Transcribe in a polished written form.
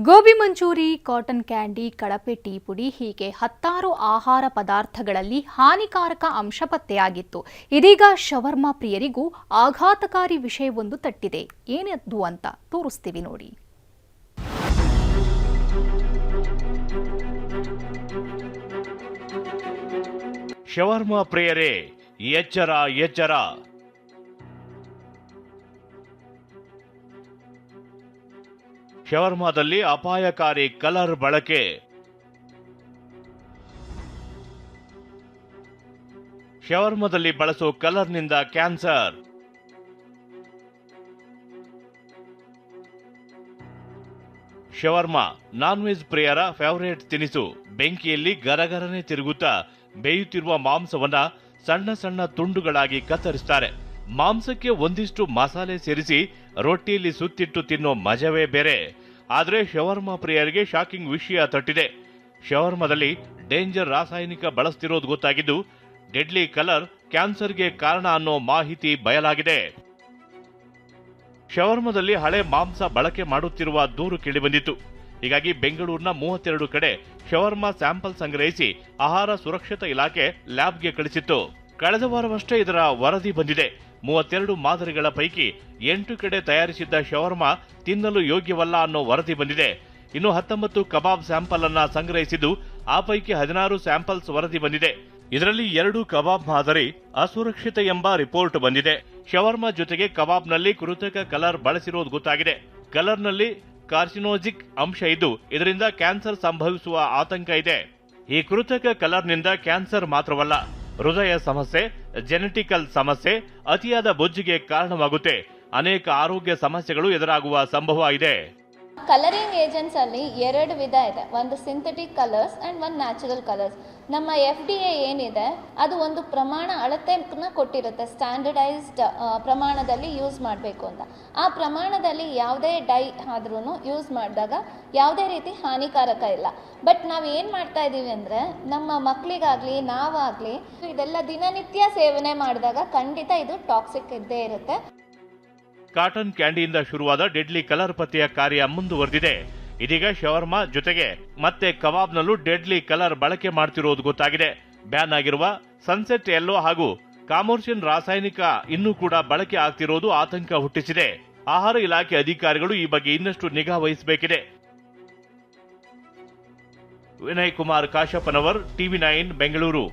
Gobi manchurian, cotton candy, ಕಳಪೆ tea ಪುಡಿ ಹೀಗೆ ಹತ್ತಾರು ಆಹಾರ ಪದಾರ್ಥಗಳಲ್ಲಿ ಹಾನಿಕಾರಕ ಅಂಶ ಪತ್ತೆಯಾಗಿತ್ತು. ಇದೀಗ ಶವರ್ಮಾ ಪ್ರಿಯರಿಗೂ ಆಘಾತಕಾರಿ ವಿಷಯವೊಂದು ತಟ್ಟಿದೆ. ಏನದು ಅಂತ ತೋರಿಸ್ತೀವಿ ನೋಡಿ. ಶವರ್ಮಾ ಪ್ರಿಯರೇ, ಎಚ್ಚರ ಎಚ್ಚರ! ಶವರ್ಮಾದಲ್ಲಿ ಅಪಾಯಕಾರಿ ಕಲರ್ ಬಳಕೆ. ಶವರ್ಮಾದಲ್ಲಿ ಬಳಸೋ ಕಲರ್ನಿಂದ ಕ್ಯಾನ್ಸರ್. ಶವರ್ಮಾ ನಾನ್ ವೆಜ್ ಪ್ರಿಯರ ಫೇವರೇಟ್ ತಿನಿಸು. ಬೆಂಕಿಯಲ್ಲಿ ಗರಗರನೆ ತಿರುಗುತ್ತಾ ಬೇಯುತ್ತಿರುವ ಮಾಂಸವನ್ನ ಸಣ್ಣ ಸಣ್ಣ ತುಂಡುಗಳಾಗಿ ಕತ್ತರಿಸುತ್ತಾರೆ. ಮಾಂಸಕ್ಕೆ ಒಂದಿಷ್ಟು ಮಸಾಲೆ ಸೇರಿಸಿ ರೊಟ್ಟಿಯಲ್ಲಿ ಸುತ್ತಿಟ್ಟು ತಿನ್ನೋ ಮಜವೇ ಬೇರೆ. ಆದರೆ ಶವರ್ಮಾ ಪ್ರಿಯರಿಗೆ ಶಾಕಿಂಗ್ ವಿಷಯ ತಟ್ಟಿದೆ. ಶವರ್ಮಾದಲ್ಲಿ ಡೇಂಜರ್ ರಾಸಾಯನಿಕ ಬಳಸ್ತಿರೋದು ಗೊತ್ತಾಗಿದ್ದು, ಡೆಡ್ಲಿ ಕಲರ್ ಕ್ಯಾನ್ಸರ್ಗೆ ಕಾರಣ ಅನ್ನೋ ಮಾಹಿತಿ ಬಯಲಾಗಿದೆ. ಶವರ್ಮಾದಲ್ಲಿ ಹಳೆ ಮಾಂಸ ಬಳಕೆ ಮಾಡುತ್ತಿರುವ ದೂರು ಕೇಳಿಬಂದಿತ್ತು. ಹೀಗಾಗಿ ಬೆಂಗಳೂರಿನ 32 ಕಡೆ ಶವರ್ಮಾ ಸ್ಯಾಂಪಲ್ ಸಂಗ್ರಹಿಸಿ ಆಹಾರ ಸುರಕ್ಷತಾ ಇಲಾಖೆ ಲ್ಯಾಬ್ಗೆ ಕಳಿಸಿತ್ತು. ಕಳೆದ ವಾರವಷ್ಟೇ ಇದರ ವರದಿ ಬಂದಿದೆ. 32 ಮಾದರಿಗಳ ಪೈಕಿ 8 ಕಡೆ ತಯಾರಿಸಿದ್ದ ಶವರ್ಮಾ ತಿನ್ನಲು ಯೋಗ್ಯವಲ್ಲ ಅನ್ನೋ ವರದಿ ಬಂದಿದೆ. ಇನ್ನು 19 ಕಬಾಬ್ ಸ್ಯಾಂಪಲ್ ಅನ್ನ ಸಂಗ್ರಹಿಸಿದ್ದು, ಆ ಪೈಕಿ 16 ಸ್ಯಾಂಪಲ್ಸ್ ವರದಿ ಬಂದಿದೆ. ಇದರಲ್ಲಿ 2 ಕಬಾಬ್ ಮಾದರಿ ಅಸುರಕ್ಷಿತ ಎಂಬ ರಿಪೋರ್ಟ್ ಬಂದಿದೆ. ಶವರ್ಮಾ ಜೊತೆಗೆ ಕಬಾಬ್ನಲ್ಲಿ ಕೃತಕ ಕಲರ್ ಬಳಸಿರೋದು ಗೊತ್ತಾಗಿದೆ. ಕಲರ್ನಲ್ಲಿ ಕಾರ್ಸಿನೋಜಿಕ್ ಅಂಶ ಇದ್ದು, ಇದರಿಂದ ಕ್ಯಾನ್ಸರ್ ಸಂಭವಿಸುವ ಆತಂಕ ಇದೆ. ಈ ಕೃತಕ ಕಲರ್ನಿಂದ ಕ್ಯಾನ್ಸರ್ ಮಾತ್ರವಲ್ಲ, ಹೃದಯ ಸಮಸ್ಯೆ, ಜೆನೆಟಿಕಲ್ ಸಮಸ್ಯೆ, ಅತಿಯಾದ ಬೊಜ್ಜಿಗೆ ಕಾರಣವಾಗುತ್ತೆ. ಅನೇಕ ಆರೋಗ್ಯ ಸಮಸ್ಯೆಗಳು ಎದುರಾಗುವ ಸಂಭವ ಇದೆ. ಕಲರಿಂಗ್ ಏಜೆಂಟ್ಸ್ ಅಲ್ಲಿ 2 ವಿಧ ಇದೆ. ಒಂದು ಸಿಂಥೆಟಿಕ್ ಕಲರ್ಸ್ ಅಂಡ್ ಒಂದು ನ್ಯಾಚುರಲ್ ಕಲರ್ಸ್. ನಮ್ಮ FDA ಏನಿದೆ ಅದು ಒಂದು ಪ್ರಮಾಣ ಅಳತೆನ ಕೊಟ್ಟಿರುತ್ತೆ, ಸ್ಟ್ಯಾಂಡರ್ಡೈಸ್ಡ್ ಪ್ರಮಾಣದಲ್ಲಿ ಯೂಸ್ ಮಾಡಬೇಕು ಅಂತ. ಆ ಪ್ರಮಾಣದಲ್ಲಿ ಯಾವುದೇ ಡೈ ಆದ್ರೂ ಯೂಸ್ ಮಾಡಿದಾಗ ಯಾವುದೇ ರೀತಿ ಹಾನಿಕಾರಕ ಇಲ್ಲ. ಬಟ್ ನಾವು ಏನು ಮಾಡ್ತಾ ಇದ್ದೀವಿ ಅಂದರೆ, ನಮ್ಮ ಮಕ್ಕಳಿಗಾಗಲಿ ನಾವಾಗಲಿ ಇದೆಲ್ಲ ದಿನನಿತ್ಯ ಸೇವನೆ ಮಾಡಿದಾಗ ಖಂಡಿತ ಇದು ಟಾಕ್ಸಿಕ್ ಇದ್ದೇ ಇರುತ್ತೆ. ಕಾಟನ್ ಕ್ಯಾಂಡಿಯಿಂದ ಶುರುವಾದ ಡೆಡ್ಲಿ ಕಲರ್ ಪತ್ತೆಯ ಕಾರ್ಯ ಮುಂದುವರೆದಿದೆ. ಇದೀಗ ಶವರ್ಮಾ ಜೊತೆಗೆ ಮತ್ತೆ ಕಬಾಬ್ನಲ್ಲೂ ಡೆಡ್ಲಿ ಕಲರ್ ಬಳಕೆ ಮಾಡ್ತಿರೋದು ಗೊತ್ತಾಗಿದೆ. ಬ್ಯಾನ್ ಆಗಿರುವ ಸನ್ಸೆಟ್ ಯೆಲ್ಲೋ ಹಾಗೂ ಕಾಮೋರ್ಷಿಯನ್ ರಾಸಾಯನಿಕ ಇನ್ನೂ ಕೂಡ ಬಳಕೆ ಆಗ್ತಿರೋದು ಆತಂಕ ಹುಟ್ಟಿಸಿದೆ. ಆಹಾರ ಇಲಾಖೆ ಅಧಿಕಾರಿಗಳು ಈ ಬಗ್ಗೆ ಇನ್ನಷ್ಟು ನಿಗಾ ವಹಿಸಬೇಕಿದೆ. ವಿನಯ್ ಕುಮಾರ್ ಕಾಶಪ್ಪನವರ್, TV9 ಬೆಂಗಳೂರು.